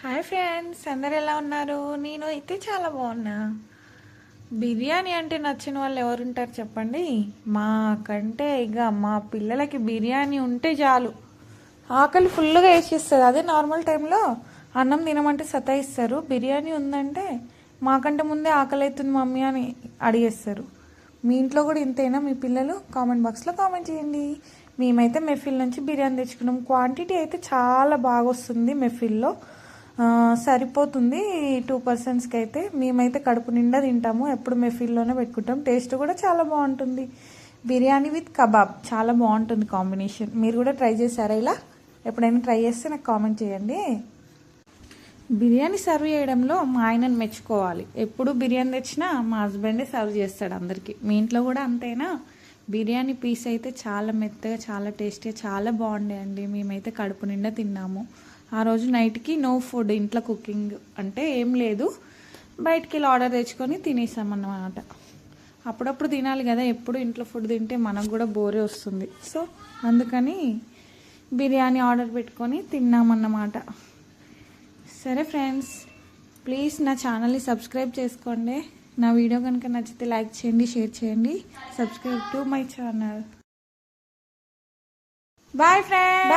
Hi friends, అందరు ఎలా ఉన్నారు? నేను అయితే చాలా బాగున్నా. బిర్యానీ అంటే నచ్చిన వాళ్ళు ఎవరుంటారు చెప్పండి? మాకంటే ఇక మా పిల్లలకి బిర్యానీ ఉంటే చాలు, ఆకలి ఫుల్గా వేసేస్తుంది. అదే నార్మల్ టైంలో అన్నం తినమంటే సతాయిస్తారు. బిర్యానీ ఉందంటే మాకంటే ముందే ఆకలి అవుతుంది మమ్మీ అని అడిగేస్తారు. మీ ఇంట్లో కూడా ఇంతేనా మీ పిల్లలు? కామెంట్ బాక్స్లో కామెంట్ చేయండి. మేమైతే మెఫిల్ నుంచి బిర్యానీ తెచ్చుకున్నాం. క్వాంటిటీ అయితే చాలా బాగా వస్తుంది మెఫిల్లో. సరిపోతుంది 2 పర్సన్స్కి. అయితే మేమైతే కడుపు నిండా తింటాము. ఎప్పుడు మెఫిల్లోనే పెట్టుకుంటాం. టేస్ట్ కూడా చాలా బాగుంటుంది. బిర్యానీ విత్ కబాబ్ చాలా బాగుంటుంది కాంబినేషన్. మీరు కూడా ట్రై చేశారా ఇలా? ఎప్పుడైనా ట్రై చేస్తే నాకు కామెంట్ చేయండి. బిర్యానీ సర్వ్ చేయడంలో మా ఆయనను మెచ్చుకోవాలి. ఎప్పుడు బిర్యానీ తెచ్చినా మా హస్బెండే సర్వ్ చేస్తాడు అందరికీ. మీ ఇంట్లో కూడా అంతేనా? బిర్యానీ పీస్ అయితే చాలా మెత్తగా, చాలా టేస్టీగా, చాలా బాగుండే. మేమైతే కడుపు నిండా తిన్నాము. ఆ రోజు నైట్కి నో ఫుడ్, ఇంట్లో కుకింగ్ అంటే ఏం లేదు, బయటికి వెళ్ళి ఆర్డర్ తెచ్చుకొని తినేసామన్నమాట. అప్పుడప్పుడు తినాలి కదా, ఎప్పుడు ఇంట్లో ఫుడ్ తింటే మనకు కూడా బోరే వస్తుంది. సో అందుకని బిర్యానీ ఆర్డర్ పెట్టుకొని తిన్నామన్నమాట. సరే ఫ్రెండ్స్, ప్లీజ్ నా ఛానల్ని సబ్స్క్రైబ్ చేసుకోండి. నా వీడియో కనుక నచ్చితే లైక్ చేయండి, షేర్ చేయండి. Subscribe to my channel. Bye friends.